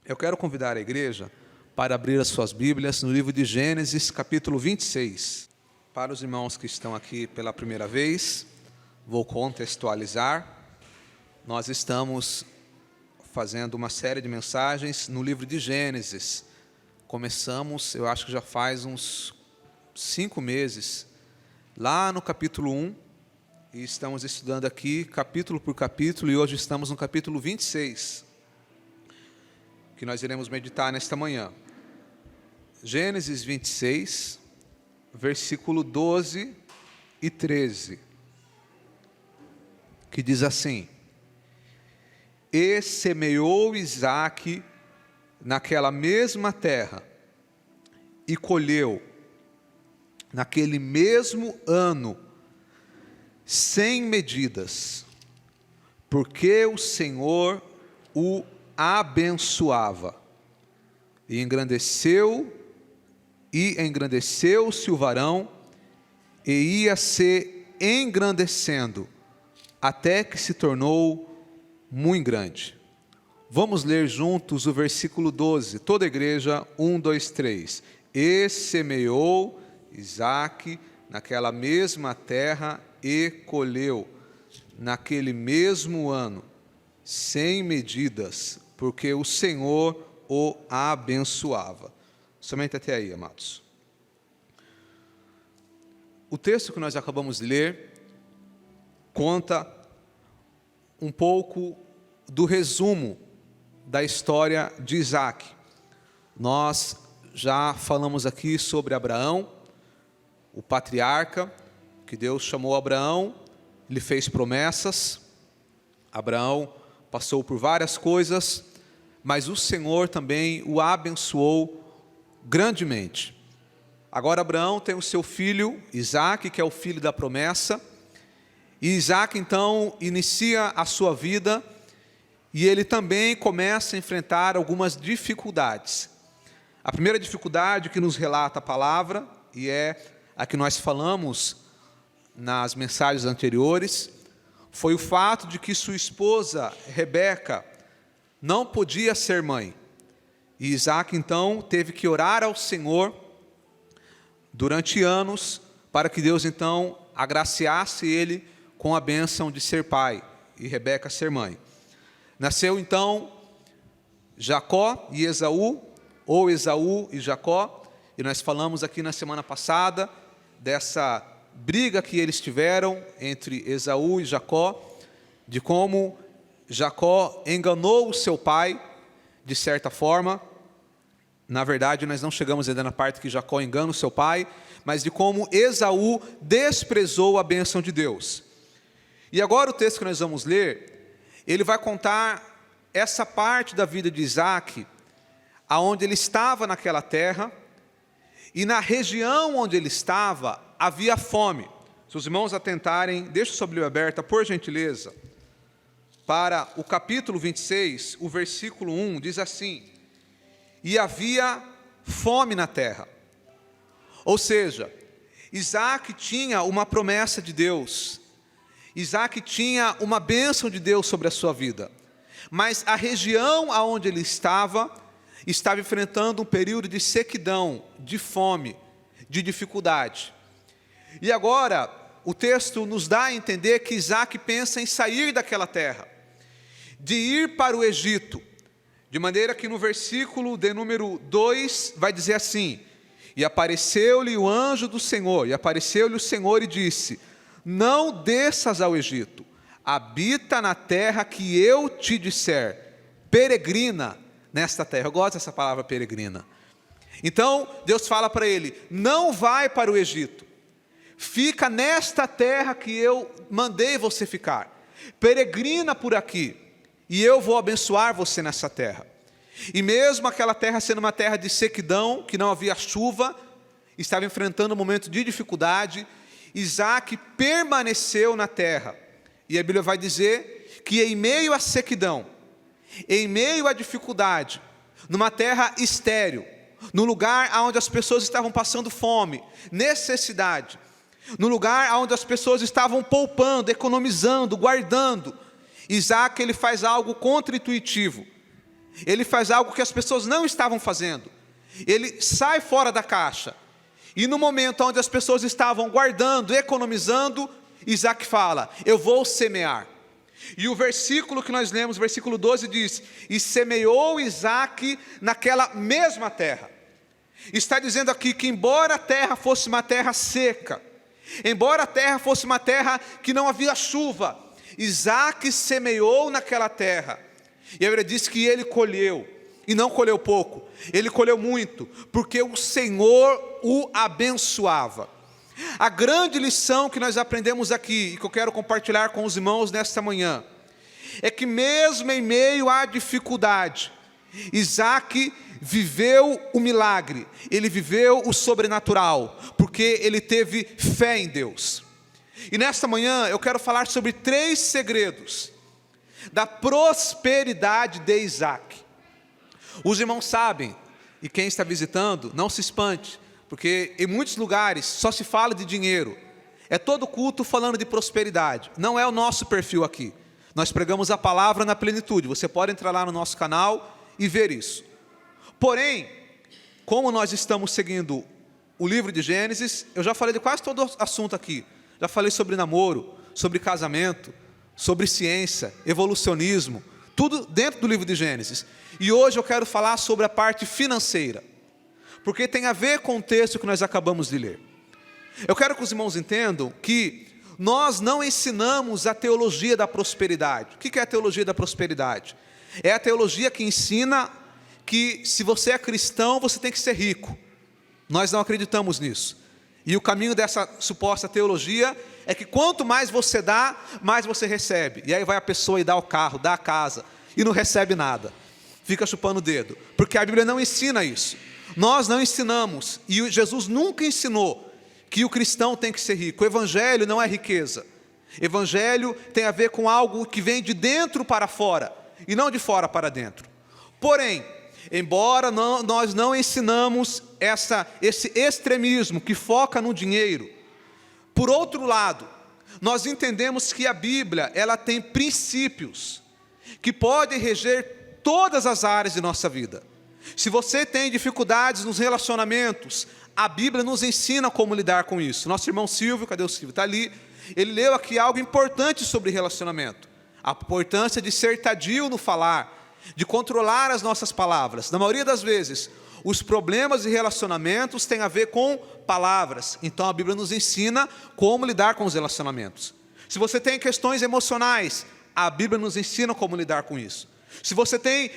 Eu quero convidar a igreja para abrir as suas Bíblias no livro de Gênesis, capítulo 26. Para os irmãos que estão aqui pela primeira vez, vou contextualizar. Nós estamos fazendo uma série de mensagens no livro de Gênesis. Começamos, eu acho que já faz uns 5 meses, lá no capítulo 1, e estamos estudando aqui capítulo por capítulo, e hoje estamos no capítulo 26, que nós iremos meditar nesta manhã. Gênesis 26, versículo 12 e 13, que diz assim: E semeou Isaque naquela mesma terra, e colheu, naquele mesmo ano, 100 medidas, porque o Senhor o abençoava, e engrandeceu-se o varão, e ia se engrandecendo, até que se tornou muito grande. Vamos ler juntos o versículo 12, toda a igreja, 1, 2, 3. E semeou Isaque naquela mesma terra, e colheu, naquele mesmo ano, 100 medidas, porque o Senhor o abençoava. Somente até aí, amados. O texto que nós acabamos de ler conta um pouco do resumo da história de Isaque. Nós já falamos aqui sobre Abraão, o patriarca, que Deus chamou Abraão, lhe fez promessas. Abraão passou por várias coisas, mas o Senhor também o abençoou grandemente. Agora Abraão tem o seu filho Isaque, que é o filho da promessa, e Isaque então inicia a sua vida, e ele também começa a enfrentar algumas dificuldades. A primeira dificuldade que nos relata a palavra, e é a que nós falamos nas mensagens anteriores, foi o fato de que sua esposa Rebeca não podia ser mãe. E Isaque então teve que orar ao Senhor durante anos, para que Deus então agraciasse ele com a bênção de ser pai e Rebeca ser mãe. Nasceu então Jacó e Esaú, ou Esaú e Jacó, e nós falamos aqui na semana passada dessa briga que eles tiveram entre Esaú e Jacó, de como Jacó enganou o seu pai, de certa forma. Na verdade, nós não chegamos ainda na parte que Jacó engana o seu pai, mas de como Esaú desprezou a bênção de Deus. E agora o texto que nós vamos ler, ele vai contar essa parte da vida de Isaque, aonde ele estava naquela terra, e na região onde ele estava, havia fome. Se os irmãos atentarem, deixa sua Bíblia aberta, por gentileza, para o capítulo 26, o versículo 1, diz assim: E havia fome na terra. Ou seja, Isaque tinha uma promessa de Deus, Isaque tinha uma bênção de Deus sobre a sua vida, mas a região aonde ele estava enfrentando um período de sequidão, de fome, de dificuldade. E agora, o texto nos dá a entender que Isaque pensa em sair daquela terra, de ir para o Egito, de maneira que no versículo de número 2 vai dizer assim: E apareceu-lhe o anjo do Senhor, e apareceu-lhe o Senhor e disse: Não desças ao Egito, habita na terra que eu te disser, peregrina nesta terra. Eu gosto dessa palavra peregrina. Então Deus fala para ele: não vai para o Egito, fica nesta terra que eu mandei você ficar, peregrina por aqui, e eu vou abençoar você nessa terra. E mesmo aquela terra sendo uma terra de sequidão, que não havia chuva, estava enfrentando um momento de dificuldade, Isaque permaneceu na terra. E a Bíblia vai dizer que em meio à sequidão, em meio à dificuldade, numa terra estéril, no lugar onde as pessoas estavam passando fome, necessidade, no lugar onde as pessoas estavam poupando, economizando, guardando, Isaque ele faz algo contra-intuitivo. Ele faz algo que as pessoas não estavam fazendo. Ele sai fora da caixa. E no momento onde as pessoas estavam guardando, economizando, Isaac fala: eu vou semear. E o versículo que nós lemos, versículo 12, diz: e semeou Isaac naquela mesma terra. Está dizendo aqui que embora a terra fosse uma terra seca, embora a terra fosse uma terra que não havia chuva, Isaac semeou naquela terra. E a Bíblia diz que ele colheu, e não colheu pouco, ele colheu muito, porque o Senhor o abençoava. A grande lição que nós aprendemos aqui, e que eu quero compartilhar com os irmãos nesta manhã, é que mesmo em meio à dificuldade, Isaac viveu o milagre, ele viveu o sobrenatural, porque ele teve fé em Deus. E nesta manhã eu quero falar sobre 3 segredos da prosperidade de Isaac. Os irmãos sabem, e quem está visitando, não se espante, porque em muitos lugares só se fala de dinheiro. É todo culto falando de prosperidade. Não é o nosso perfil aqui. Nós pregamos a palavra na plenitude. Você pode entrar lá no nosso canal e ver isso. Porém, como nós estamos seguindo o livro de Gênesis, eu já falei de quase todo o assunto aqui. Já falei sobre namoro, sobre casamento, sobre ciência, evolucionismo, tudo dentro do livro de Gênesis. E hoje eu quero falar sobre a parte financeira, porque tem a ver com o texto que nós acabamos de ler. Eu quero que os irmãos entendam que nós não ensinamos a teologia da prosperidade. O que é a teologia da prosperidade? É a teologia que ensina que se você é cristão, você tem que ser rico. Nós não acreditamos nisso. E o caminho dessa suposta teologia é que quanto mais você dá, mais você recebe. E aí vai a pessoa e dá o carro, dá a casa, e não recebe nada. Fica chupando o dedo. Porque a Bíblia não ensina isso. Nós não ensinamos. E Jesus nunca ensinou que o cristão tem que ser rico. O evangelho não é riqueza. Evangelho tem a ver com algo que vem de dentro para fora, e não de fora para dentro. Porém, embora nós não ensinamos esse extremismo que foca no dinheiro, por outro lado, nós entendemos que a Bíblia, ela tem princípios que podem reger todas as áreas de nossa vida. Se você tem dificuldades nos relacionamentos, a Bíblia nos ensina como lidar com isso. Nosso irmão Silvio, cadê o Silvio? Está ali. Ele leu aqui algo importante sobre relacionamento. A importância de ser tardio no falar, de controlar as nossas palavras. Na maioria das vezes, os problemas de relacionamentos têm a ver com palavras. Então a Bíblia nos ensina como lidar com os relacionamentos. Se você tem questões emocionais, a Bíblia nos ensina como lidar com isso. Se você tem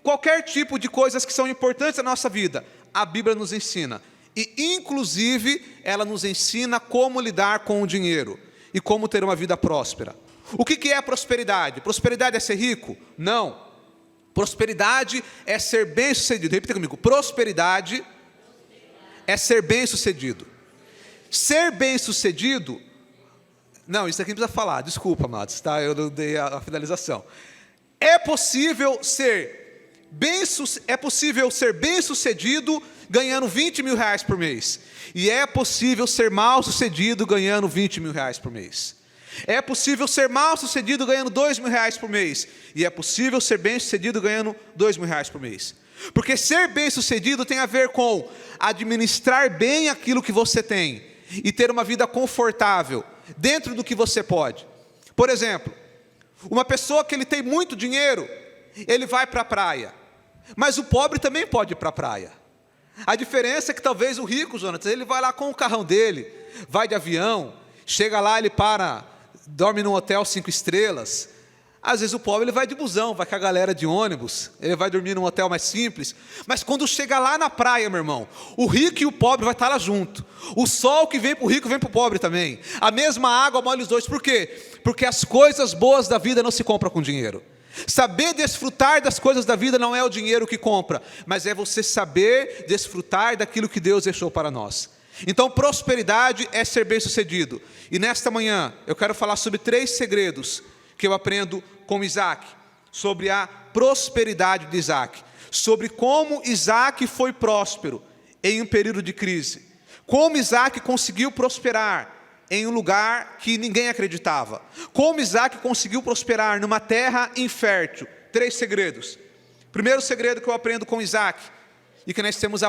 qualquer tipo de coisas que são importantes na nossa vida, a Bíblia nos ensina. E inclusive ela nos ensina como lidar com o dinheiro e como ter uma vida próspera. O que é prosperidade? Prosperidade é ser rico? Não. Prosperidade é ser bem-sucedido. Repita comigo. Prosperidade é ser bem-sucedido. Ser bem-sucedido... Não, isso aqui não precisa falar. Desculpa, amados, tá? Eu não dei a finalização. É possível ser bem-sucedido ganhando 20 mil reais por mês. E é possível ser mal-sucedido ganhando 20 mil reais por mês. É possível ser mal-sucedido ganhando 2 mil reais por mês. E é possível ser bem-sucedido ganhando 2 mil reais por mês. Porque ser bem-sucedido tem a ver com administrar bem aquilo que você tem e ter uma vida confortável dentro do que você pode. Por exemplo, uma pessoa que ele tem muito dinheiro, ele vai para a praia. Mas o pobre também pode ir para a praia. A diferença é que talvez o rico, Jonatas, ele vai lá com o carrão dele, vai de avião, chega lá, ele dorme num hotel 5 estrelas. Às vezes o pobre ele vai de busão, vai com a galera de ônibus, ele vai dormir num hotel mais simples. Mas quando chega lá na praia, meu irmão, o rico e o pobre vai estar lá junto. O sol que vem para o rico vem para o pobre também. A mesma água molha os dois. Por quê? Porque as coisas boas da vida não se compram com dinheiro. Saber desfrutar das coisas da vida não é o dinheiro que compra, mas é você saber desfrutar daquilo que Deus deixou para nós. Então prosperidade é ser bem-sucedido. E nesta manhã eu quero falar sobre 3 segredos que eu aprendo com Isaac, sobre a prosperidade de Isaac, sobre como Isaac foi próspero em um período de crise, como Isaac conseguiu prosperar em um lugar que ninguém acreditava, como Isaac conseguiu prosperar numa terra infértil. 3 segredos. Primeiro segredo que eu aprendo com Isaac, e que nós temos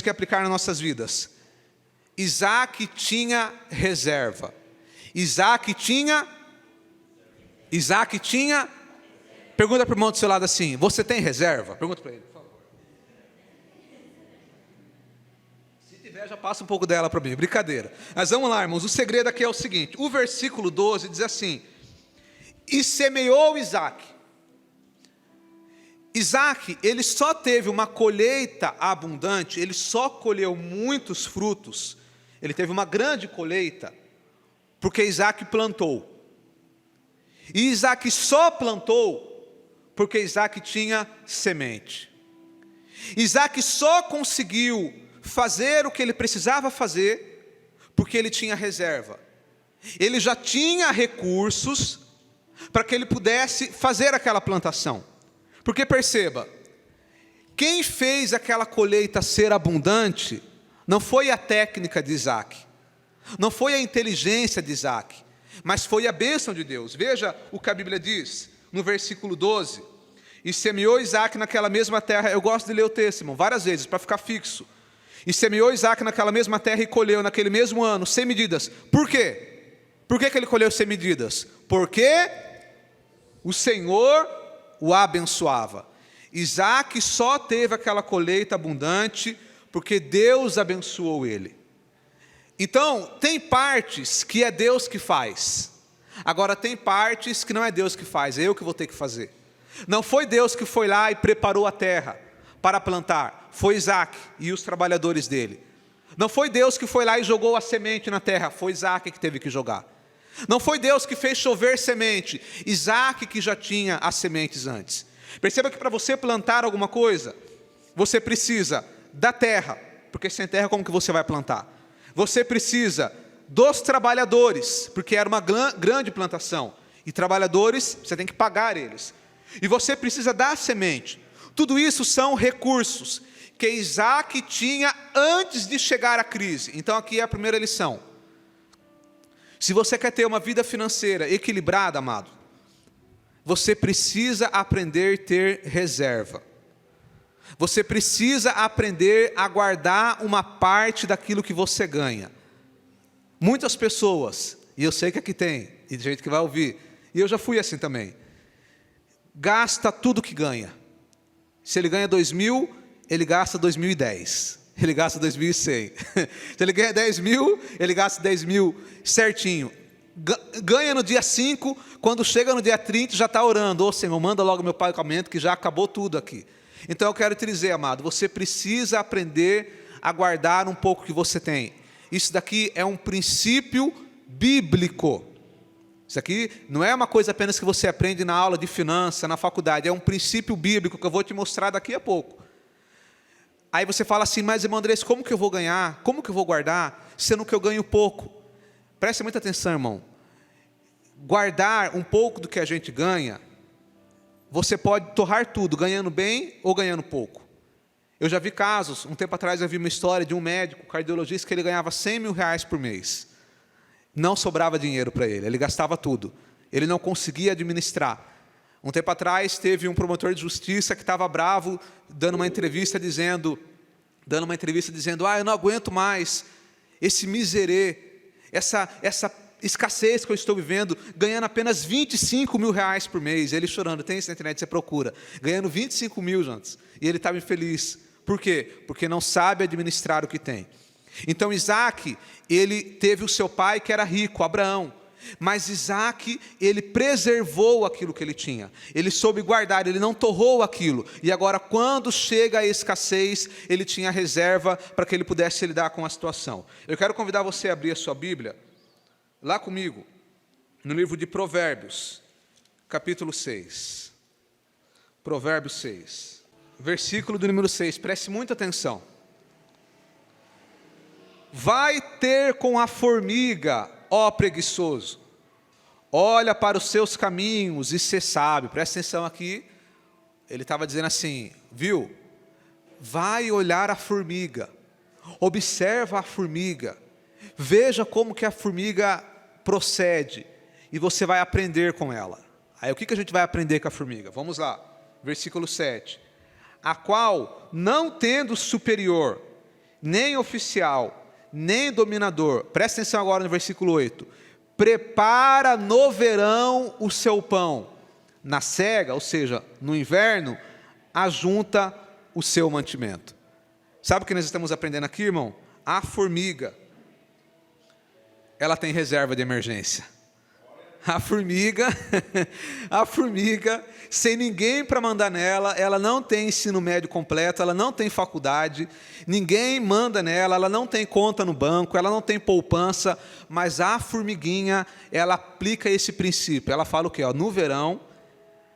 que aplicar nas nossas vidas. Isaac tinha reserva. Isaac tinha. Pergunta para o irmão do seu lado assim: você tem reserva? Pergunta para ele, por favor. Se tiver, já passa um pouco dela para mim. Brincadeira. Mas vamos lá, irmãos. O segredo aqui é o seguinte: o versículo 12 diz assim: e semeou Isaac. Isaac, ele só teve uma colheita abundante, ele só colheu muitos frutos, ele teve uma grande colheita, porque Isaac plantou. E Isaac só plantou, porque Isaac tinha semente. Isaac só conseguiu fazer o que ele precisava fazer, porque ele tinha reserva. Ele já tinha recursos, para que ele pudesse fazer aquela plantação. Porque perceba, quem fez aquela colheita ser abundante, não foi a técnica de Isaac, não foi a inteligência de Isaac, mas foi a bênção de Deus. Veja o que a Bíblia diz, no versículo 12, e semeou Isaac naquela mesma terra. Eu gosto de ler o texto, irmão, várias vezes, para ficar fixo. E semeou Isaac naquela mesma terra e colheu naquele mesmo ano, sem medidas. Por quê? Por que ele colheu sem medidas? Porque o Senhor o abençoava. Isaac só teve aquela colheita abundante porque Deus abençoou ele. Então, tem partes que é Deus que faz. Agora, tem partes que não é Deus que faz, é eu que vou ter que fazer. Não foi Deus que foi lá e preparou a terra para plantar, foi Isaac e os trabalhadores dele. Não foi Deus que foi lá e jogou a semente na terra, foi Isaac que teve que jogar. Não foi Deus que fez chover semente, Isaac que já tinha as sementes antes. Perceba que para você plantar alguma coisa, você precisa da terra, porque sem terra como que você vai plantar? Você precisa dos trabalhadores, porque era uma grande plantação, e trabalhadores, você tem que pagar eles. E você precisa da semente. Tudo isso são recursos que Isaac tinha antes de chegar à crise. Então aqui é a primeira lição. Se você quer ter uma vida financeira equilibrada, amado, você precisa aprender a ter reserva. Você precisa aprender a guardar uma parte daquilo que você ganha. Muitas pessoas, e eu sei que aqui tem, e de gente que vai ouvir, e eu já fui assim também, gasta tudo que ganha. Se ele ganha 2.000, ele gasta 2.010. Ele gasta 2.100. Se ele ganha 10.000, ele gasta 10.000 certinho. Ganha no dia 5, quando chega no dia 30, já está orando: ô Senhor, manda logo meu pagamento, que já acabou tudo aqui. Então eu quero te dizer, amado, você precisa aprender a guardar um pouco que você tem. Isso daqui é um princípio bíblico. Isso aqui não é uma coisa apenas que você aprende na aula de finanças, na faculdade. É um princípio bíblico que eu vou te mostrar daqui a pouco. Aí você fala assim: mas irmão Andrés, como que eu vou ganhar? Como que eu vou guardar, sendo que eu ganho pouco? Preste muita atenção, irmão. Guardar um pouco do que a gente ganha, você pode torrar tudo, ganhando bem ou ganhando pouco. Eu já vi casos, um tempo atrás eu vi uma história de um médico, cardiologista, que ele ganhava 100 mil reais por mês. Não sobrava dinheiro para ele gastava tudo. Ele não conseguia administrar. Um tempo atrás teve um promotor de justiça que estava bravo, dando uma entrevista dizendo, eu não aguento mais esse miserê, essa escassez que eu estou vivendo, ganhando apenas 25 mil reais por mês. Ele chorando, tem isso na internet, você procura, ganhando 25 mil, gente, e ele estava infeliz. Por quê? Porque não sabe administrar o que tem. Então Isaac, ele teve o seu pai que era rico, Abraão. Mas Isaac, ele preservou aquilo que ele tinha. Ele soube guardar, ele não torrou aquilo. E agora, quando chega a escassez, ele tinha reserva para que ele pudesse lidar com a situação. Eu quero convidar você a abrir a sua Bíblia, lá comigo, no livro de Provérbios, capítulo 6. Provérbios 6, versículo do número 6, preste muita atenção. Vai ter com a formiga, ó preguiçoso, olha para os seus caminhos e ser sábio. Presta atenção aqui, ele estava dizendo assim, viu? Vai olhar a formiga, observa a formiga, veja como que a formiga procede, e você vai aprender com ela. Aí o que a gente vai aprender com a formiga? Vamos lá, versículo 7. A qual, não tendo superior, nem oficial, nem dominador, presta atenção agora no versículo 8, prepara no verão o seu pão, na cega, ou seja, no inverno, ajunta o seu mantimento. Sabe o que nós estamos aprendendo aqui, irmão? A formiga, ela tem reserva de emergência. A formiga, sem ninguém para mandar nela, ela não tem ensino médio completo, ela não tem faculdade, ninguém manda nela, ela não tem conta no banco, ela não tem poupança, mas a formiguinha, ela aplica esse princípio. Ela fala o quê? No verão,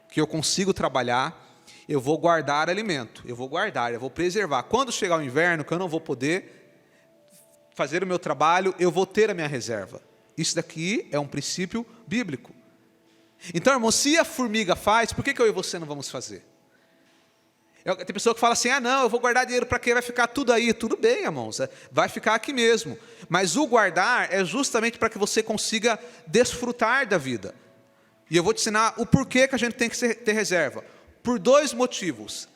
que eu consigo trabalhar, eu vou guardar alimento, eu vou preservar. Quando chegar o inverno, que eu não vou poder fazer o meu trabalho, eu vou ter a minha reserva. Isso daqui é um princípio bíblico. Então, irmão, se a formiga faz, por que eu e você não vamos fazer? Tem pessoa que fala assim, não, eu vou guardar dinheiro para quê? Vai ficar tudo aí. Tudo bem, irmãos, vai ficar aqui mesmo. Mas o guardar é justamente para que você consiga desfrutar da vida. E eu vou te ensinar o porquê que a gente tem que ter reserva. Por 2 motivos.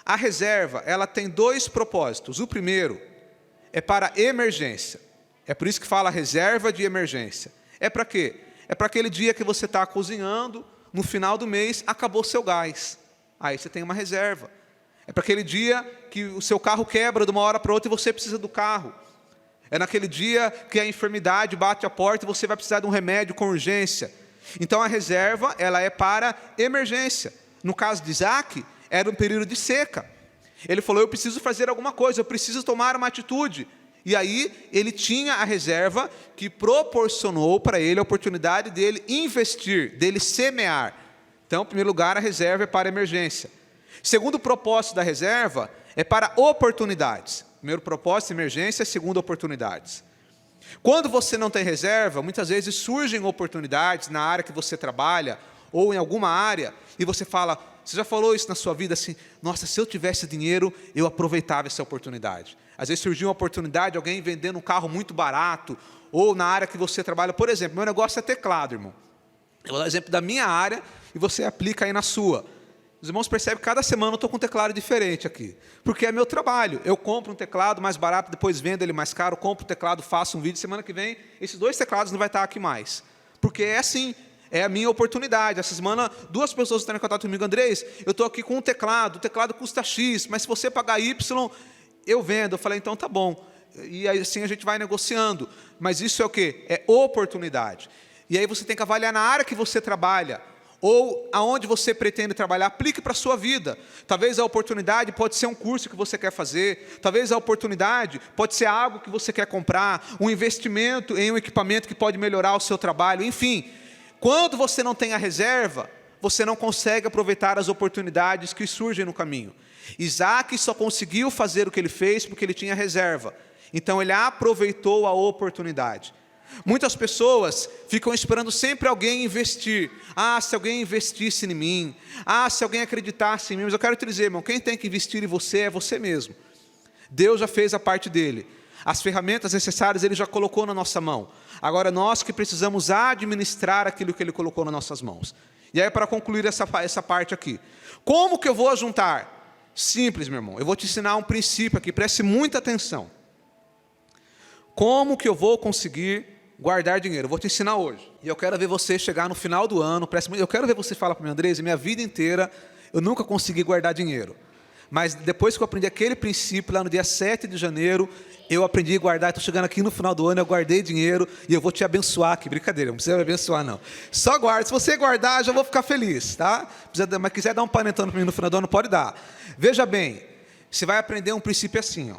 A reserva, ela tem 2 propósitos. O primeiro é para emergência. É por isso que fala reserva de emergência. É para quê? É para aquele dia que você está cozinhando, no final do mês, acabou seu gás. Aí você tem uma reserva. É para aquele dia que o seu carro quebra de uma hora para outra e você precisa do carro. É naquele dia que a enfermidade bate a porta e você vai precisar de um remédio com urgência. Então a reserva, ela é para emergência. No caso de Isaac, era um período de seca. Ele falou, eu preciso fazer alguma coisa, eu preciso tomar uma atitude. E aí, ele tinha a reserva que proporcionou para ele a oportunidade dele investir, dele semear. Então, em primeiro lugar, a reserva é para emergência. Segundo propósito da reserva é para oportunidades. Primeiro propósito, emergência. Segundo, oportunidades. Quando você não tem reserva, muitas vezes surgem oportunidades na área que você trabalha, ou em alguma área, e você fala, você já falou isso na sua vida assim, nossa, se eu tivesse dinheiro, eu aproveitava essa oportunidade. Às vezes surgiu uma oportunidade, alguém vendendo um carro muito barato, ou na área que você trabalha. Por exemplo, meu negócio é teclado, irmão. Eu vou dar exemplo da minha área, e você aplica aí na sua. Os irmãos percebem que cada semana eu estou com um teclado diferente aqui, porque é meu trabalho. Eu compro um teclado mais barato, depois vendo ele mais caro, compro o teclado, faço um vídeo, semana que vem, esses 2 teclados não vai estar aqui mais. Porque é assim, é a minha oportunidade. Essa semana, 2 pessoas estão em contato comigo, Andrés, eu estou aqui com um teclado, o teclado custa X, mas se você pagar Y, eu vendo. Eu falei, então tá bom. E aí, assim a gente vai negociando. Mas isso é o quê? É oportunidade. E aí você tem que avaliar na área que você trabalha, ou aonde você pretende trabalhar, aplique para a sua vida. Talvez a oportunidade pode ser um curso que você quer fazer, talvez a oportunidade pode ser algo que você quer comprar, um investimento em um equipamento que pode melhorar o seu trabalho, enfim. Quando você não tem a reserva, você não consegue aproveitar as oportunidades que surgem no caminho. Isaac só conseguiu fazer o que ele fez porque ele tinha reserva. Então ele aproveitou a oportunidade. Muitas pessoas ficam esperando sempre alguém investir. Se alguém investisse em mim. Se alguém acreditasse em mim. Mas eu quero te dizer, irmão, quem tem que investir em você é você mesmo. Deus já fez a parte dele. As ferramentas necessárias ele já colocou na nossa mão. Agora nós que precisamos administrar aquilo que ele colocou nas nossas mãos. E aí, para concluir essa parte aqui. Como que eu vou ajuntar? Simples, meu irmão. Eu vou te ensinar um princípio aqui. Preste muita atenção. Como que eu vou conseguir guardar dinheiro? Eu vou te ensinar hoje. E eu quero ver você chegar no final do ano. Eu quero ver você falar para mim, Andrés, minha vida inteira eu nunca consegui guardar dinheiro. Mas depois que eu aprendi aquele princípio, lá no dia 7 de janeiro, eu aprendi a guardar. Estou chegando aqui no final do ano, eu guardei dinheiro e eu vou te abençoar. Que brincadeira, não precisa me abençoar não. Só guarda, se você guardar, eu já vou ficar feliz, tá? Mas quiser dar um panetone para mim no final do ano, pode dar. Veja bem, você vai aprender um princípio assim, ó.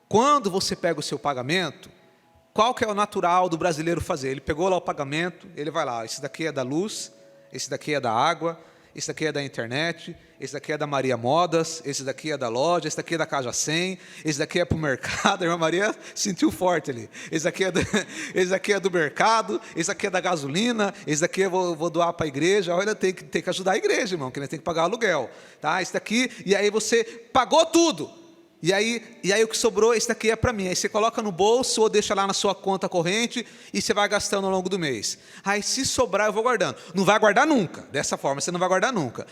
Quando você pega o seu pagamento, qual que é o natural do brasileiro fazer? Ele pegou lá o pagamento, ele vai lá, esse daqui é da luz, esse daqui é da água, esse daqui é da internet, esse daqui é da Maria Modas, esse daqui é da loja, esse daqui é da Caja 100, esse daqui é para o mercado. A irmã Maria sentiu forte ali. Esse daqui é do mercado, esse daqui é da gasolina, esse daqui eu vou doar para a igreja. Olha, tem que ajudar a igreja, irmão, que nós tem que pagar aluguel. Tá? Esse daqui, e aí você pagou tudo. E aí o que sobrou, esse daqui é para mim. Aí você coloca no bolso ou deixa lá na sua conta corrente e você vai gastando ao longo do mês. Aí se sobrar eu vou guardando. Não vai guardar nunca, dessa forma você não vai guardar nunca.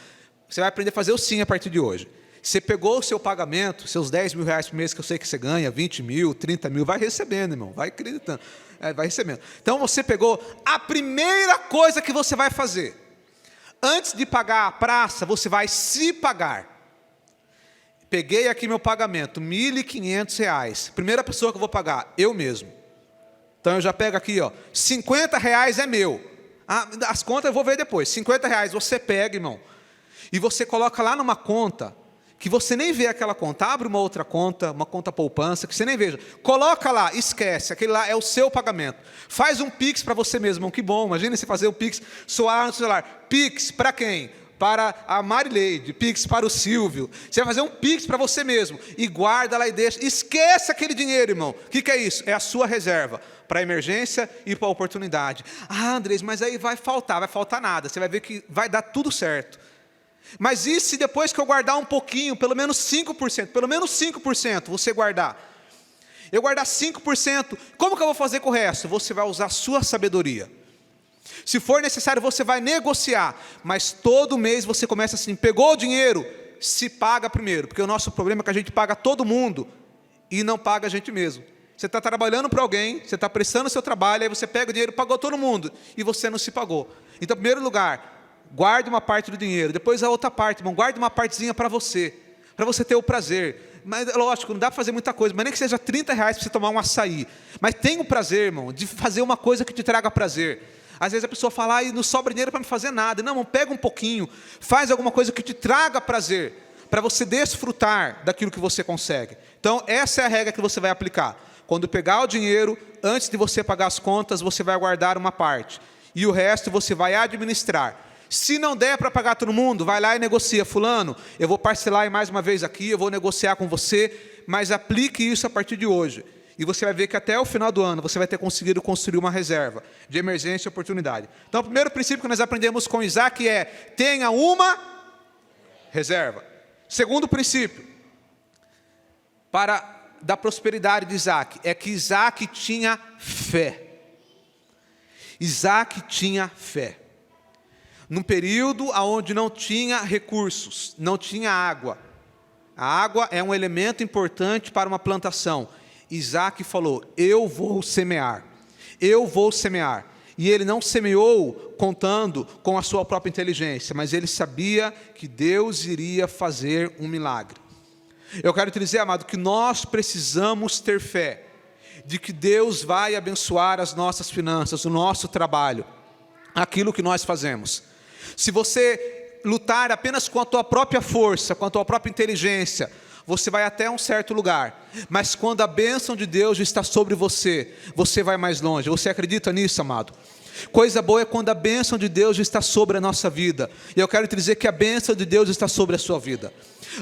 Você vai aprender a fazer o sim a partir de hoje. Você pegou o seu pagamento, seus 10 mil reais por mês, que eu sei que você ganha, 20 mil, 30 mil, vai recebendo, irmão, vai acreditando, vai recebendo. Então você pegou, a primeira coisa que você vai fazer, antes de pagar a praça, você vai se pagar. Peguei aqui meu pagamento, R$ 1.500. Primeira pessoa que eu vou pagar, eu mesmo. Então eu já pego aqui, ó, R$50 é meu. As contas eu vou ver depois. R$50 você pega, irmão, e você coloca lá numa conta, que você nem vê aquela conta. Abre uma outra conta, uma conta poupança, que você nem veja. Coloca lá, esquece, aquele lá é o seu pagamento. Faz um Pix para você mesmo, irmão, que bom. Imagina você fazer um Pix, soar no celular. Pix para quem? Para a Marileide, Pix para o Silvio. Você vai fazer um Pix para você mesmo. E guarda lá e deixa. Esquece aquele dinheiro, irmão. O que é isso? É a sua reserva. Para a emergência e para a oportunidade. Andrés, mas aí vai faltar nada. Você vai ver que vai dar tudo certo. Mas e se depois que eu guardar um pouquinho, pelo menos 5%, você guardar? Eu guardar 5%, como que eu vou fazer com o resto? Você vai usar a sua sabedoria. Se for necessário, você vai negociar. Mas todo mês você começa assim, pegou o dinheiro, se paga primeiro. Porque o nosso problema é que a gente paga todo mundo e não paga a gente mesmo. Você está trabalhando para alguém, você está prestando o seu trabalho, aí você pega o dinheiro, pagou todo mundo, e você não se pagou. Então, em primeiro lugar, guarde uma parte do dinheiro, depois a outra parte, irmão, guarde uma partezinha para você ter o prazer. Mas, lógico, não dá para fazer muita coisa, mas nem que seja R$30 para você tomar um açaí. Mas tenha o prazer, irmão, de fazer uma coisa que te traga prazer. Às vezes a pessoa fala, não sobra dinheiro para me fazer nada. Não, irmão, pega um pouquinho, faz alguma coisa que te traga prazer, para você desfrutar daquilo que você consegue. Então, essa é a regra que você vai aplicar. Quando pegar o dinheiro, antes de você pagar as contas, você vai guardar uma parte. E o resto você vai administrar. Se não der para pagar todo mundo, vai lá e negocia. Fulano, eu vou parcelar mais uma vez aqui, eu vou negociar com você, mas aplique isso a partir de hoje. E você vai ver que até o final do ano, você vai ter conseguido construir uma reserva de emergência e oportunidade. Então, o primeiro princípio que nós aprendemos com Isaac é, tenha uma reserva. Segundo princípio, da prosperidade de Isaac, é que Isaac tinha fé. Isaac tinha fé. Num período onde não tinha recursos, não tinha água. A água é um elemento importante para uma plantação. Isaac falou, eu vou semear. E ele não semeou contando com a sua própria inteligência, mas ele sabia que Deus iria fazer um milagre. Eu quero te dizer, amado, que nós precisamos ter fé de que Deus vai abençoar as nossas finanças, o nosso trabalho, aquilo que nós fazemos. Se você lutar apenas com a tua própria força, com a tua própria inteligência, você vai até um certo lugar, mas quando a bênção de Deus está sobre você, você vai mais longe. Você acredita nisso, amado? Coisa boa é quando a bênção de Deus está sobre a nossa vida. E eu quero te dizer que a bênção de Deus está sobre a sua vida.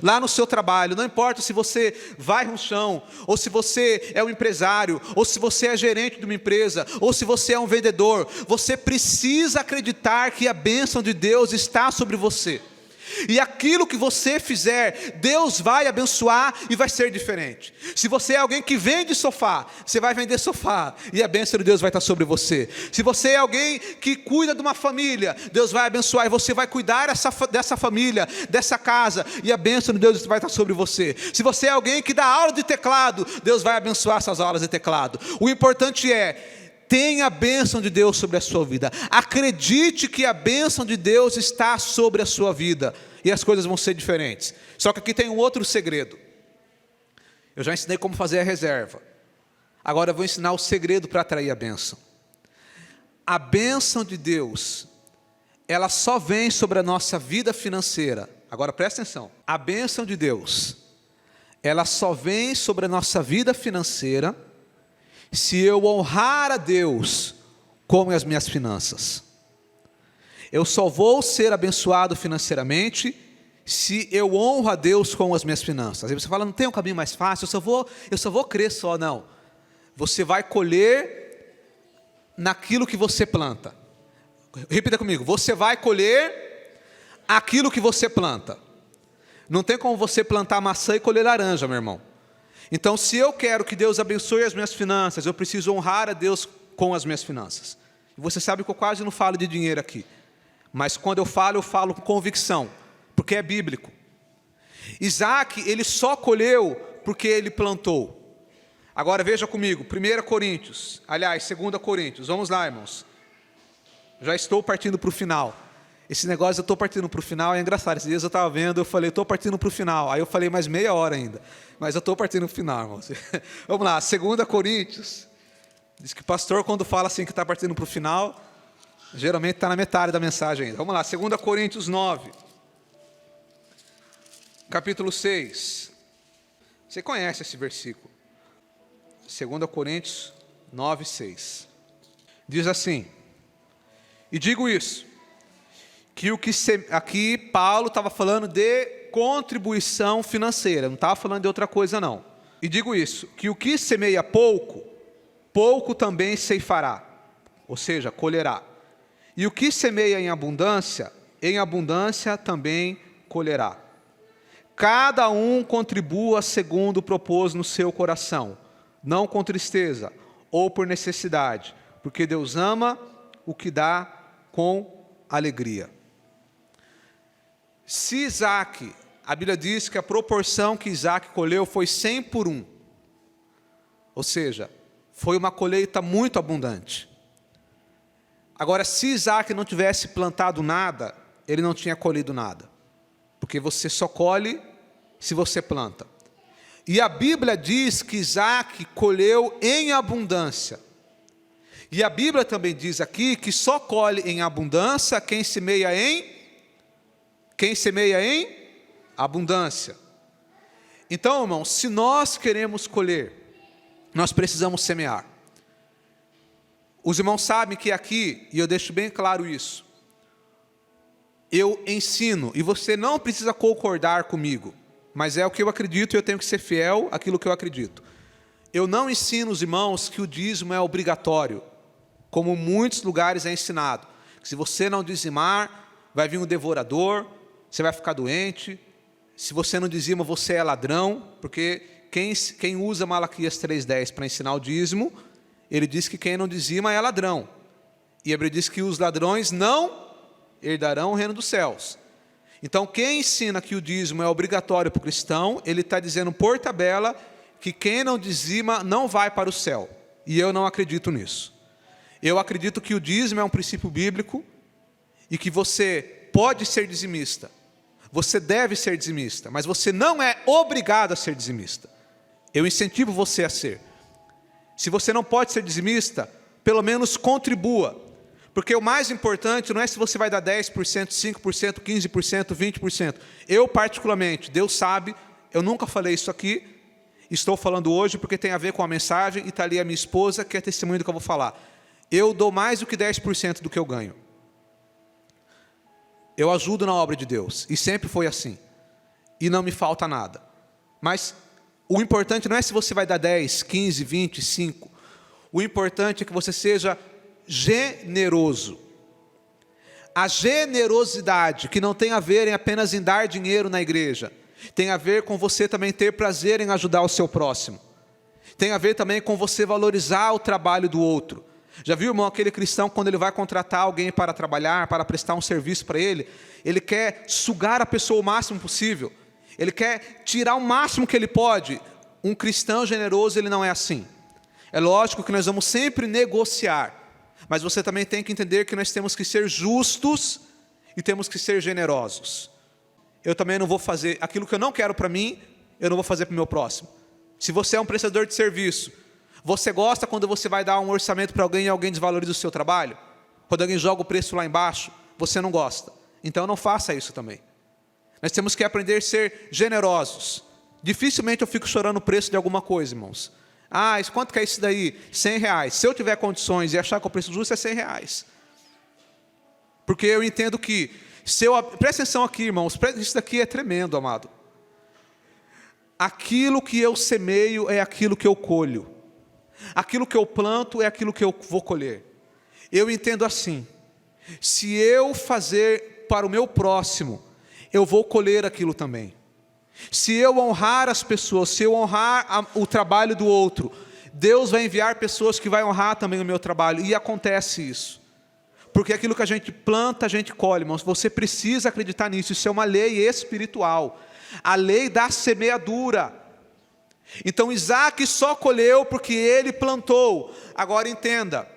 Lá no seu trabalho, não importa se você vai no chão, ou se você é um empresário, ou se você é gerente de uma empresa, ou se você é um vendedor, você precisa acreditar que a bênção de Deus está sobre você. E aquilo que você fizer, Deus vai abençoar e vai ser diferente. Se você é alguém que vende sofá, você vai vender sofá e a bênção de Deus vai estar sobre você. Se você é alguém que cuida de uma família, Deus vai abençoar e você vai cuidar dessa família, dessa casa, e a bênção de Deus vai estar sobre você. Se você é alguém que dá aula de teclado, Deus vai abençoar essas aulas de teclado. O importante é, tenha a bênção de Deus sobre a sua vida. Acredite que a bênção de Deus está sobre a sua vida. E as coisas vão ser diferentes. Só que aqui tem um outro segredo. Eu já ensinei como fazer a reserva. Agora eu vou ensinar o segredo para atrair a bênção. A bênção de Deus, ela só vem sobre a nossa vida financeira. Agora presta atenção. A bênção de Deus, ela só vem sobre a nossa vida financeira se eu honrar a Deus com as minhas finanças. Eu só vou ser abençoado financeiramente se eu honro a Deus com as minhas finanças. Aí você fala, não tem um caminho mais fácil, eu só vou crer só. Não. Você vai colher naquilo que você planta. Repita comigo, você vai colher aquilo que você planta. Não tem como você plantar maçã e colher laranja, meu irmão. Então, se eu quero que Deus abençoe as minhas finanças, eu preciso honrar a Deus com as minhas finanças. Você sabe que eu quase não falo de dinheiro aqui. Mas quando eu falo com convicção. porque é bíblico. Isaac, ele só colheu porque ele plantou. Agora veja comigo, 1 Coríntios, aliás, 2 Coríntios, vamos lá, irmãos. Já estou partindo para o final. Esse negócio eu estou partindo para o final é engraçado. Esses dias eu estava vendo, eu falei, estou partindo para o final. Aí eu falei mais meia hora ainda. Mas eu estou partindo para o final, irmãos. Vamos lá, 2 Coríntios. Diz que pastor, quando fala assim que está partindo para o final, geralmente está na metade da mensagem ainda. Vamos lá, 2 Coríntios 9. Capítulo 6. Você conhece esse versículo. 2 Coríntios 9, 6. Diz assim: e digo isso, que aqui Paulo estava falando de contribuição financeira, não estava falando de outra coisa não. E digo isso, que o que semeia pouco, pouco também ceifará, ou seja, colherá. E o que semeia em abundância também colherá. Cada um contribua segundo propôs no seu coração, não com tristeza ou por necessidade, porque Deus ama o que dá com alegria. Se Isaac, a Bíblia diz que a proporção que Isaac colheu foi 100 por 1. Ou seja, foi uma colheita muito abundante. Agora, se Isaac não tivesse plantado nada, ele não tinha colhido nada. Porque você só colhe se você planta. E a Bíblia diz que Isaac colheu em abundância. E a Bíblia também diz aqui que só colhe em abundância quem semeia em abundância. Então, irmãos, se nós queremos colher, nós precisamos semear. Os irmãos sabem que aqui, e eu deixo bem claro isso, eu ensino, e você não precisa concordar comigo, mas é o que eu acredito e eu tenho que ser fiel àquilo que eu acredito. Eu não ensino os irmãos que o dízimo é obrigatório, como em muitos lugares é ensinado. Se você não dizimar, vai vir um devorador, você vai ficar doente. Se você não dizima, você é ladrão, porque quem usa Malaquias 3,10 para ensinar o dízimo, ele diz que quem não dizima é ladrão. E a Bíblia diz que os ladrões não herdarão o reino dos céus. Então, quem ensina que o dízimo é obrigatório para o cristão, ele está dizendo por tabela que quem não dizima não vai para o céu. E eu não acredito nisso. Eu acredito que o dízimo é um princípio bíblico e que você pode ser dizimista. Você deve ser dizimista, mas você não é obrigado a ser dizimista. Eu incentivo você a ser. Se você não pode ser dizimista, pelo menos contribua. Porque o mais importante não é se você vai dar 10%, 5%, 15%, 20%. Eu particularmente, Deus sabe, eu nunca falei isso aqui, estou falando hoje porque tem a ver com a mensagem, e está ali a minha esposa, que é testemunho do que eu vou falar. Eu dou mais do que 10% do que eu ganho. Eu ajudo na obra de Deus, e sempre foi assim. E não me falta nada. Mas o importante não é se você vai dar 10, 15, 20, 5. O importante é que você seja generoso. A generosidade, que não tem a ver apenas em dar dinheiro na igreja, tem a ver com você também ter prazer em ajudar o seu próximo. Tem a ver também com você valorizar o trabalho do outro. Já viu, irmão, aquele cristão, quando ele vai contratar alguém para trabalhar, para prestar um serviço para ele, ele quer sugar a pessoa o máximo possível, ele quer tirar o máximo que ele pode. Um cristão generoso, ele não é assim. É lógico que nós vamos sempre negociar, mas você também tem que entender que nós temos que ser justos e temos que ser generosos. Eu também não vou fazer aquilo que eu não quero para mim, eu não vou fazer para o meu próximo. Se você é um prestador de serviço, você gosta quando você vai dar um orçamento para alguém e alguém desvaloriza o seu trabalho? Quando alguém joga o preço lá embaixo, você não gosta. Então não faça isso também. Nós temos que aprender a ser generosos. Dificilmente eu fico chorando o preço de alguma coisa, irmãos. Ah, quanto que é isso daí? R$100. Se eu tiver condições e achar que o preço justo é R$100. Porque eu entendo que, presta atenção aqui, irmãos, isso daqui é tremendo, amado. Aquilo que eu semeio é aquilo que eu colho. Aquilo que eu planto é aquilo que eu vou colher. Eu entendo assim: se eu fazer para o meu próximo, eu vou colher aquilo também. Se eu honrar as pessoas, se eu honrar o trabalho do outro, Deus vai enviar pessoas que vão honrar também o meu trabalho. E acontece isso. Porque aquilo que a gente planta, a gente colhe, irmãos. Você precisa acreditar nisso. Isso é uma lei espiritual. A lei da semeadura. Então Isaac só colheu porque ele plantou. Agora entenda,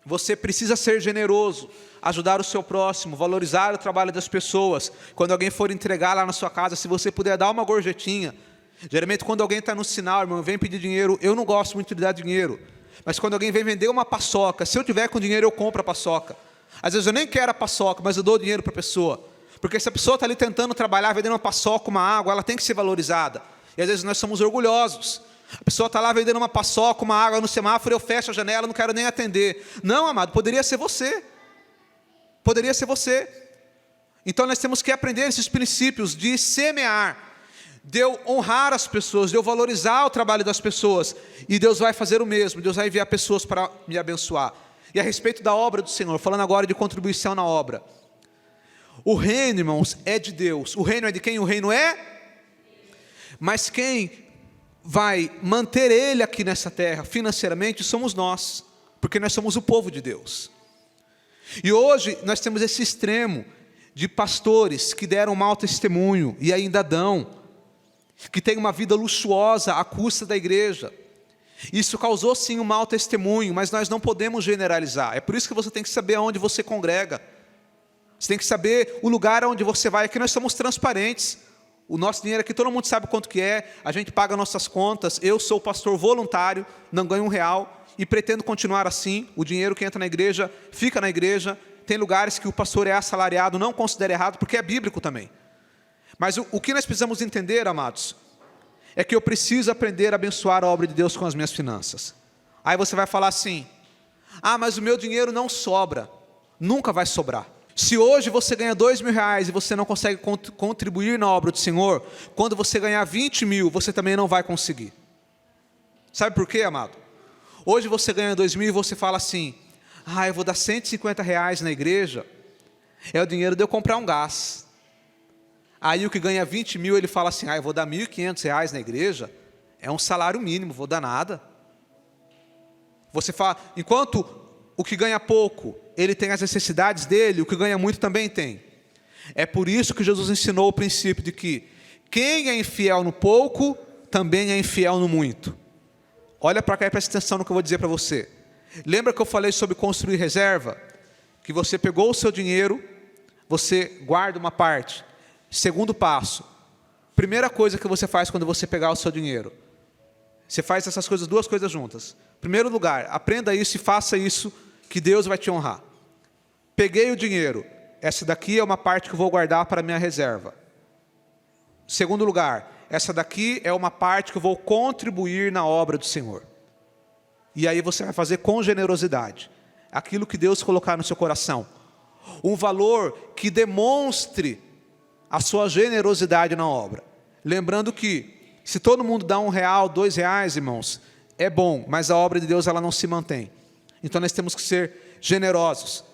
você precisa ser generoso, ajudar o seu próximo, valorizar o trabalho das pessoas. Quando alguém for entregar lá na sua casa, se você puder dar uma gorjetinha. Geralmente quando alguém está no sinal, irmão, vem pedir dinheiro, eu não gosto muito de dar dinheiro. Mas quando alguém vem vender uma paçoca, se eu tiver com dinheiro eu compro a paçoca. Às vezes eu nem quero a paçoca, mas eu dou dinheiro para a pessoa. Porque se a pessoa está ali tentando trabalhar, vendendo uma paçoca, uma água, ela tem que ser valorizada. E às vezes nós somos orgulhosos. A pessoa está lá vendendo uma paçoca, uma água no semáforo, eu fecho a janela, não quero nem atender. Não, amado, poderia ser você. Poderia ser você. Então nós temos que aprender esses princípios de semear, de eu honrar as pessoas, de eu valorizar o trabalho das pessoas. E Deus vai fazer o mesmo, Deus vai enviar pessoas para me abençoar. E a respeito da obra do Senhor, falando agora de contribuição na obra. O reino, irmãos, é de Deus. O reino é de quem? O reino é... Mas quem vai manter ele aqui nessa terra financeiramente somos nós, porque nós somos o povo de Deus. E hoje nós temos esse extremo de pastores que deram mau testemunho e ainda dão, que têm uma vida luxuosa à custa da igreja. Isso causou sim um mau testemunho, mas nós não podemos generalizar. É por isso que você tem que saber aonde você congrega. Você tem que saber o lugar aonde você vai. Aqui nós somos transparentes. O nosso dinheiro aqui, todo mundo sabe quanto que é, a gente paga nossas contas, eu sou pastor voluntário, não ganho R$1 e pretendo continuar assim. O dinheiro que entra na igreja, fica na igreja. Tem lugares que o pastor é assalariado, não considera errado, porque é bíblico também. Mas o que nós precisamos entender, amados, é que eu preciso aprender a abençoar a obra de Deus com as minhas finanças. Aí você vai falar assim, mas o meu dinheiro não sobra. Nunca vai sobrar. Se hoje você ganha R$2.000 e você não consegue contribuir na obra do Senhor, quando você ganhar 20 mil, você também não vai conseguir. Sabe por quê, amado? Hoje você ganha 2.000 e você fala assim, eu vou dar R$150 na igreja, é o dinheiro de eu comprar um gás. Aí o que ganha 20 mil, ele fala assim, eu vou dar R$1.500 na igreja, é um salário mínimo, vou dar nada. Você fala, enquanto o que ganha pouco, ele tem as necessidades dele, o que ganha muito também tem. É por isso que Jesus ensinou o princípio de que quem é infiel no pouco, também é infiel no muito. Olha para cá e presta atenção no que eu vou dizer para você. Lembra que eu falei sobre construir reserva? Que você pegou o seu dinheiro, você guarda uma parte. Segundo passo, primeira coisa que você faz quando você pegar o seu dinheiro, você faz essas coisas, duas coisas juntas. Primeiro lugar, aprenda isso e faça isso, que Deus vai te honrar. Peguei o dinheiro, essa daqui é uma parte que eu vou guardar para a minha reserva. Segundo lugar, essa daqui é uma parte que eu vou contribuir na obra do Senhor. E aí você vai fazer com generosidade aquilo que Deus colocar no seu coração. Um valor que demonstre a sua generosidade na obra. Lembrando que, se todo mundo dá R$1, R$2, irmãos, é bom, mas a obra de Deus ela não se mantém. Então nós temos que ser generosos.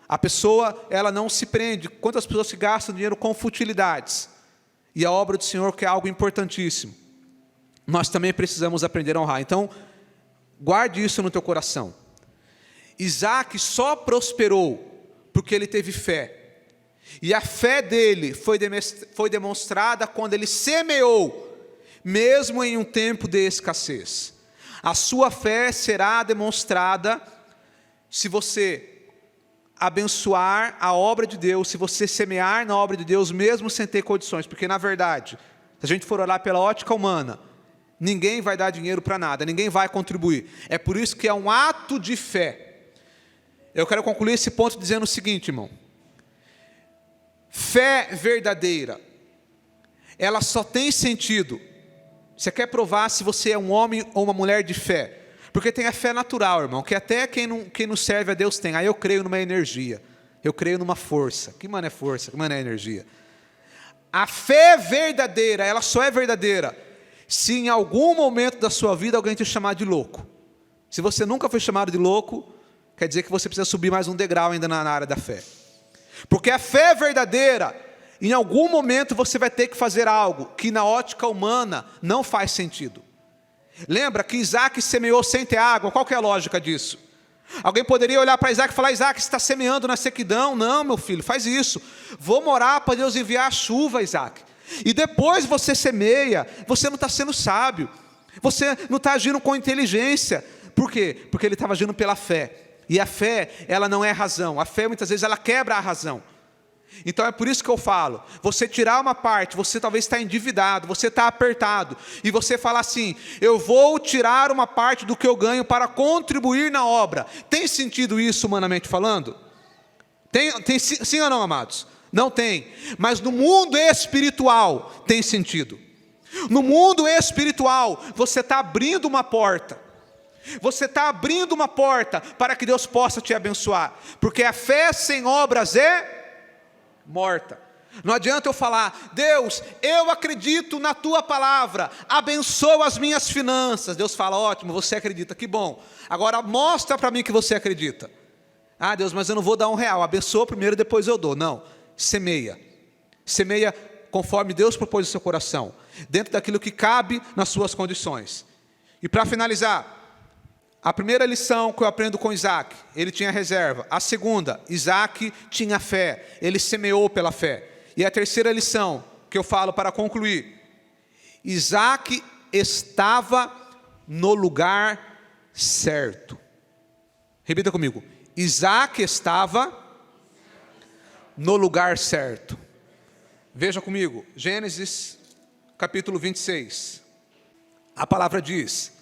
A pessoa, ela não se prende. Quantas pessoas se gastam dinheiro com futilidades? E a obra do Senhor, que é algo importantíssimo. Nós também precisamos aprender a honrar. Então, guarde isso no teu coração. Isaac só prosperou porque ele teve fé. E a fé dele foi demonstrada quando ele semeou, mesmo em um tempo de escassez. A sua fé será demonstrada se você abençoar a obra de Deus, se você semear na obra de Deus, mesmo sem ter condições. Porque, na verdade, se a gente for olhar pela ótica humana, ninguém vai dar dinheiro para nada, ninguém vai contribuir. É por isso que é um ato de fé. Eu quero concluir esse ponto dizendo o seguinte, irmão. Fé verdadeira, ela só tem sentido. Você quer provar se você é um homem ou uma mulher de fé? Porque tem a fé natural, irmão, que até quem não serve a Deus tem. Aí eu creio numa energia, eu creio numa força. Que mano é força? Que mano é energia? A fé verdadeira, ela só é verdadeira se em algum momento da sua vida alguém te chamar de louco. Se você nunca foi chamado de louco, quer dizer que você precisa subir mais um degrau ainda na área da fé. Porque a fé verdadeira, em algum momento você vai ter que fazer algo que na ótica humana não faz sentido. Lembra que Isaac semeou sem ter água? Qual que é a lógica disso? Alguém poderia olhar para Isaac e falar: Isaac, você está semeando na sequidão. Não, meu filho, faz isso. Vou orar para Deus enviar a chuva, Isaac. E depois você semeia. Você não está sendo sábio. Você não está agindo com inteligência. Por quê? Porque ele estava agindo pela fé. E a fé, ela não é razão. A fé, muitas vezes, ela quebra a razão. Então é por isso que eu falo, você tirar uma parte, você talvez está endividado, você está apertado, e você fala assim: eu vou tirar uma parte do que eu ganho para contribuir na obra. Tem sentido isso, humanamente falando? Tem sim ou não, amados? Não tem. Mas no mundo espiritual tem sentido. No mundo espiritual, você está abrindo uma porta. Você está abrindo uma porta para que Deus possa te abençoar. Porque a fé sem obras é morta. Não adianta eu falar: Deus, eu acredito na tua palavra, abençoa as minhas finanças. Deus fala: ótimo, você acredita, que bom. Agora mostra para mim que você acredita. Ah, Deus, mas eu não vou dar R$1. Abençoa primeiro, depois eu dou. Não, semeia. Semeia conforme Deus propôs no seu coração, dentro daquilo que cabe nas suas condições. E para finalizar, a primeira lição que eu aprendo com Isaac, ele tinha reserva. A segunda, Isaac tinha fé, ele semeou pela fé. E a terceira lição que eu falo para concluir, Isaac estava no lugar certo. Repita comigo: Isaac estava no lugar certo. Veja comigo, Gênesis capítulo 26. A palavra diz: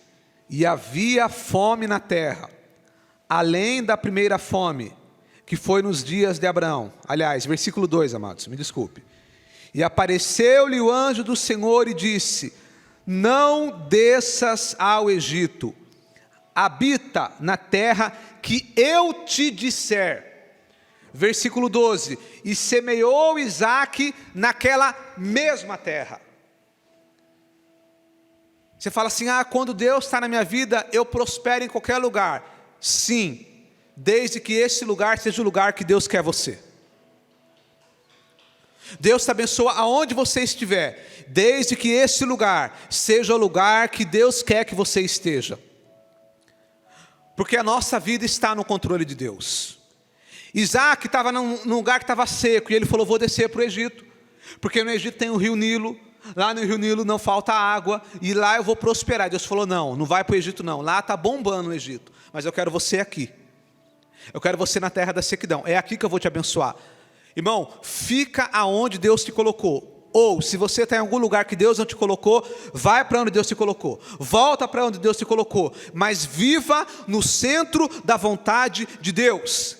e havia fome na terra, além da primeira fome, que foi nos dias de Abraão. Aliás, versículo 2, amados, me desculpe. E apareceu-lhe o anjo do Senhor e disse: não desças ao Egito, habita na terra que eu te disser. Versículo 12, e semeou Isaac naquela mesma terra. Você fala assim: ah, quando Deus está na minha vida, eu prospero em qualquer lugar. Sim, desde que esse lugar seja o lugar que Deus quer você. Deus te abençoa aonde você estiver, desde que esse lugar seja o lugar que Deus quer que você esteja. Porque a nossa vida está no controle de Deus. Isaac estava num lugar que estava seco, e ele falou: vou descer para o Egito, porque no Egito tem o rio Nilo. Lá no rio Nilo não falta água, e lá eu vou prosperar. Deus falou: não vai para o Egito não, lá está bombando o Egito, mas eu quero você aqui. Eu quero você na terra da sequidão, é aqui que eu vou te abençoar. Irmão, fica aonde Deus te colocou. Ou se você está em algum lugar que Deus não te colocou, vai para onde Deus te colocou. Volta para onde Deus te colocou, mas viva no centro da vontade de Deus.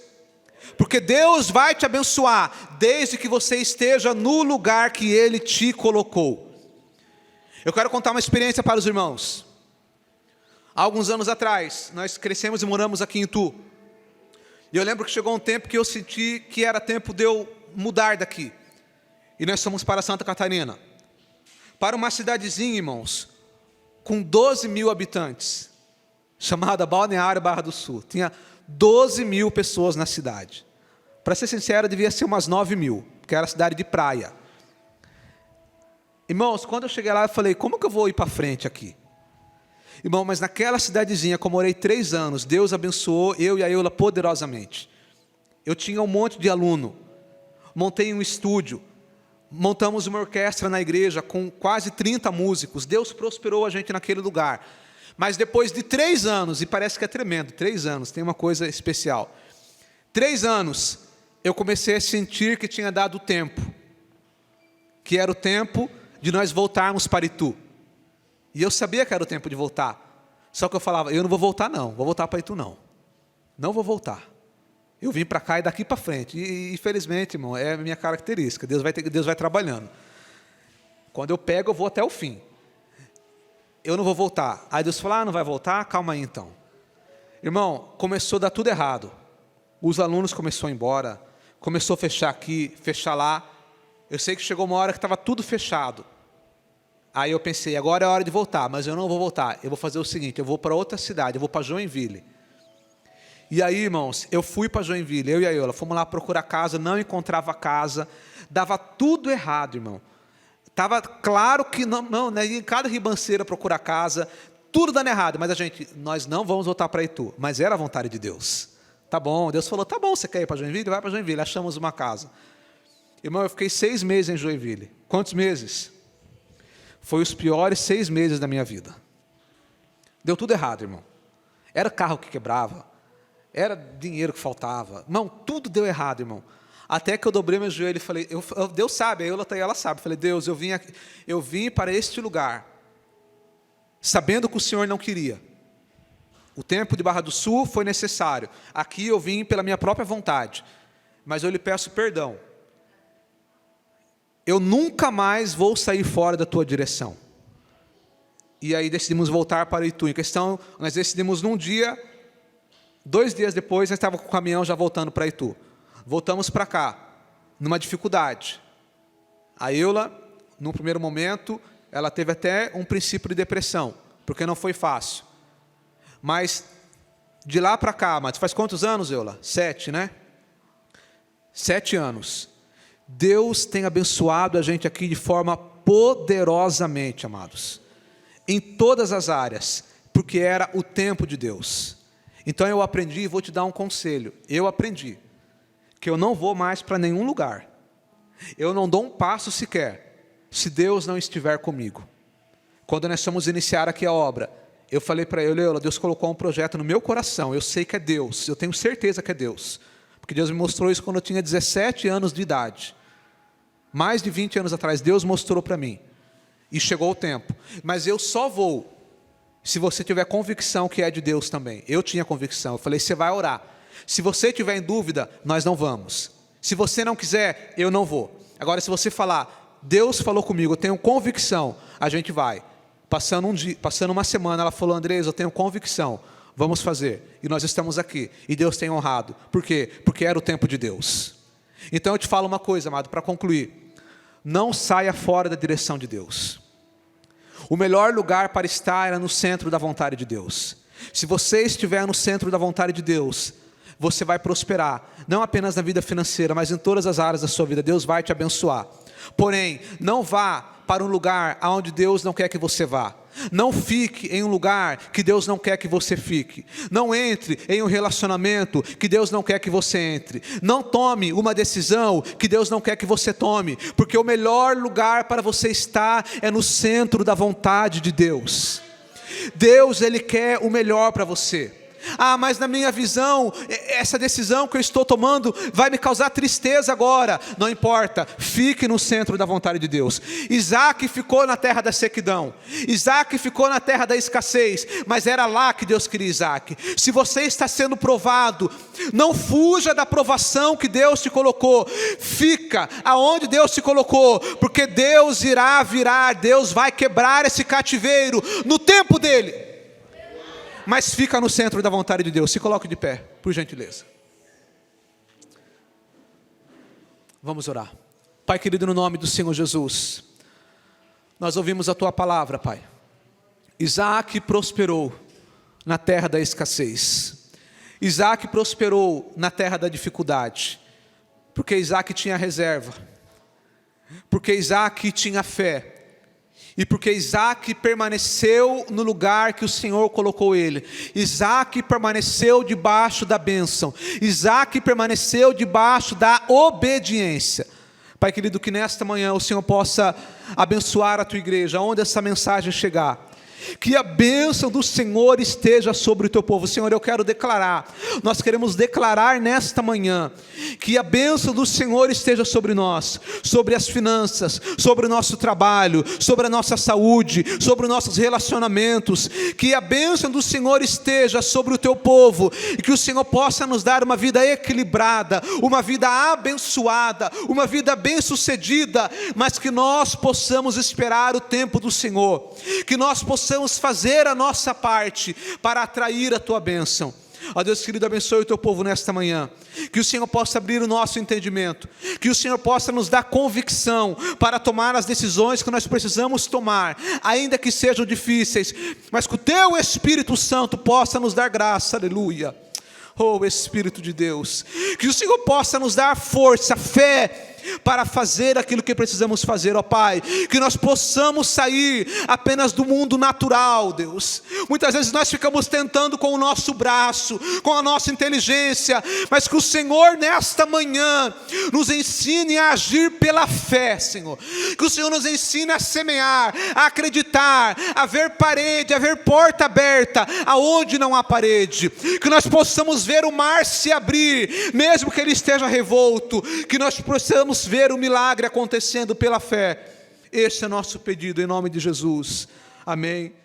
Porque Deus vai te abençoar, desde que você esteja no lugar que Ele te colocou. Eu quero contar uma experiência para os irmãos. Há alguns anos atrás, nós crescemos e moramos aqui em Itu. E eu lembro que chegou um tempo que eu senti que era tempo de eu mudar daqui. E nós fomos para Santa Catarina. Para uma cidadezinha, irmãos, com 12 mil habitantes, chamada Balneário Barra do Sul. Tinha 12 mil pessoas na cidade. Para ser sincero, devia ser umas 9 mil, porque era cidade de praia. Irmãos, quando eu cheguei lá, eu falei: como que eu vou ir para frente aqui? Irmão, mas naquela cidadezinha, que eu morei 3 anos, Deus abençoou eu e a Eula poderosamente. Eu tinha um monte de aluno, montei um estúdio, montamos uma orquestra na igreja com quase 30 músicos. Deus prosperou a gente naquele lugar. Mas depois de 3 anos, e parece que é tremendo, 3 anos, tem uma coisa especial. 3 anos, eu comecei a sentir que tinha dado o tempo. Que era o tempo de nós voltarmos para Itu. E eu sabia que era o tempo de voltar. Só que eu falava: eu não vou voltar não, vou voltar para Itu não. Não vou voltar. Eu vim para cá e daqui para frente. E infelizmente, irmão, é a minha característica. Deus vai trabalhando. Quando eu pego, eu vou até o fim. Eu não vou voltar. Aí Deus falou: não vai voltar? Calma aí então. Irmão, começou a dar tudo errado. Os alunos começaram a ir embora. Começou a fechar aqui, fechar lá. Eu sei que chegou uma hora que estava tudo fechado. Aí eu pensei: agora é a hora de voltar. Mas eu não vou voltar. Eu vou fazer o seguinte: eu vou para outra cidade. Eu vou para Joinville. E aí, irmãos, eu fui para Joinville. Eu e a Eula fomos lá procurar casa. Não encontrava casa. Dava tudo errado, irmão. Estava claro que não, né? Em cada ribanceira procurar casa, tudo dando errado, mas nós não vamos voltar para Itu, mas era a vontade de Deus. Tá bom, Deus falou, tá bom, você quer ir para Joinville? Vai para Joinville, achamos uma casa. Irmão, eu fiquei 6 meses em Joinville. Quantos meses? Foi os piores 6 meses da minha vida. Deu tudo errado, irmão. Era carro que quebrava, era dinheiro que faltava. Irmão, tudo deu errado, irmão. Até que eu dobrei meu joelho e falei, Deus sabe, ela sabe. Falei, Deus, eu vim para este lugar, sabendo que o Senhor não queria. O tempo de Barra do Sul foi necessário. Aqui eu vim pela minha própria vontade. Mas eu lhe peço perdão. Eu nunca mais vou sair fora da tua direção. E aí decidimos voltar para Itu. Em questão, nós decidimos num dia, 2 dias depois, nós estávamos com o caminhão já voltando para Itu. Voltamos para cá, numa dificuldade. A Eula, no primeiro momento, ela teve até um princípio de depressão, porque não foi fácil. Mas, de lá para cá, mas faz quantos anos, Eula? 7, né? 7 anos. Deus tem abençoado a gente aqui de forma poderosamente, amados. Em todas as áreas, porque era o tempo de Deus. Então eu aprendi, e vou te dar um conselho. Eu aprendi que eu não vou mais para nenhum lugar. Eu não dou um passo sequer, se Deus não estiver comigo. Quando nós fomos iniciar aqui a obra, eu falei para ele, Deus colocou um projeto no meu coração, eu sei que é Deus, eu tenho certeza que é Deus. Porque Deus me mostrou isso quando eu tinha 17 anos de idade. Mais de 20 anos atrás, Deus mostrou para mim. E chegou o tempo. Mas eu só vou, se você tiver convicção que é de Deus também. Eu tinha convicção, eu falei, você vai orar. Se você tiver em dúvida, nós não vamos. Se você não quiser, eu não vou. Agora, se você falar, Deus falou comigo, eu tenho convicção, a gente vai. Passando uma semana, ela falou, Andrés, eu tenho convicção. Vamos fazer, e nós estamos aqui, e Deus tem honrado. Por quê? Porque era o tempo de Deus. Então eu te falo uma coisa, amado, para concluir. Não saia fora da direção de Deus. O melhor lugar para estar é no centro da vontade de Deus. Se você estiver no centro da vontade de Deus, você vai prosperar, não apenas na vida financeira, mas em todas as áreas da sua vida. Deus vai te abençoar. Porém, não vá para um lugar onde Deus não quer que você vá. Não fique em um lugar que Deus não quer que você fique. Não entre em um relacionamento que Deus não quer que você entre. Não tome uma decisão que Deus não quer que você tome. Porque o melhor lugar para você estar é no centro da vontade de Deus. Deus, Ele quer o melhor para você. Ah, mas na minha visão, essa decisão que eu estou tomando vai me causar tristeza agora. Não importa, fique no centro da vontade de Deus. Isaac ficou na terra da sequidão. Isaac ficou na terra da escassez. Mas era lá que Deus queria Isaac. Se você está sendo provado, não fuja da provação que Deus te colocou. Fica aonde Deus te colocou. Porque Deus irá virar, Deus vai quebrar esse cativeiro no tempo dEle. Mas fica no centro da vontade de Deus. Se coloque de pé, por gentileza. Vamos orar. Pai querido, no nome do Senhor Jesus, nós ouvimos a Tua palavra, Pai. Isaac prosperou na terra da escassez. Isaac prosperou na terra da dificuldade. Porque Isaac tinha reserva. Porque Isaac tinha fé. E porque Isaac permaneceu no lugar que o Senhor colocou ele. Isaac permaneceu debaixo da bênção. Isaac permaneceu debaixo da obediência. Pai querido, que nesta manhã o Senhor possa abençoar a Tua igreja, onde essa mensagem chegar. Que a bênção do Senhor esteja sobre o Teu povo. Senhor, eu quero declarar, nós queremos declarar nesta manhã, que a bênção do Senhor esteja sobre nós, sobre as finanças, sobre o nosso trabalho, sobre a nossa saúde, sobre os nossos relacionamentos. Que a bênção do Senhor esteja sobre o Teu povo, e que o Senhor possa nos dar uma vida equilibrada, uma vida abençoada, uma vida bem-sucedida, mas que nós possamos esperar o tempo do Senhor, que nós possamos fazer a nossa parte para atrair a Tua bênção. Ó Deus querido, abençoe o Teu povo nesta manhã. Que o Senhor possa abrir o nosso entendimento. Que o Senhor possa nos dar convicção para tomar as decisões que nós precisamos tomar, ainda que sejam difíceis, mas que o Teu Espírito Santo possa nos dar graça. Aleluia. Oh Espírito de Deus, que o Senhor possa nos dar força, fé para fazer aquilo que precisamos fazer, ó Pai. Que nós possamos sair apenas do mundo natural, Deus. Muitas vezes nós ficamos tentando com o nosso braço, com a nossa inteligência, mas que o Senhor nesta manhã nos ensine a agir pela fé, Senhor. Que o Senhor nos ensine a semear, a acreditar, a ver parede, a ver porta aberta, aonde não há parede. Que nós possamos ver o mar se abrir, mesmo que ele esteja revolto. Que nós possamos ver o milagre acontecendo pela fé. Este é nosso pedido em nome de Jesus. Amém.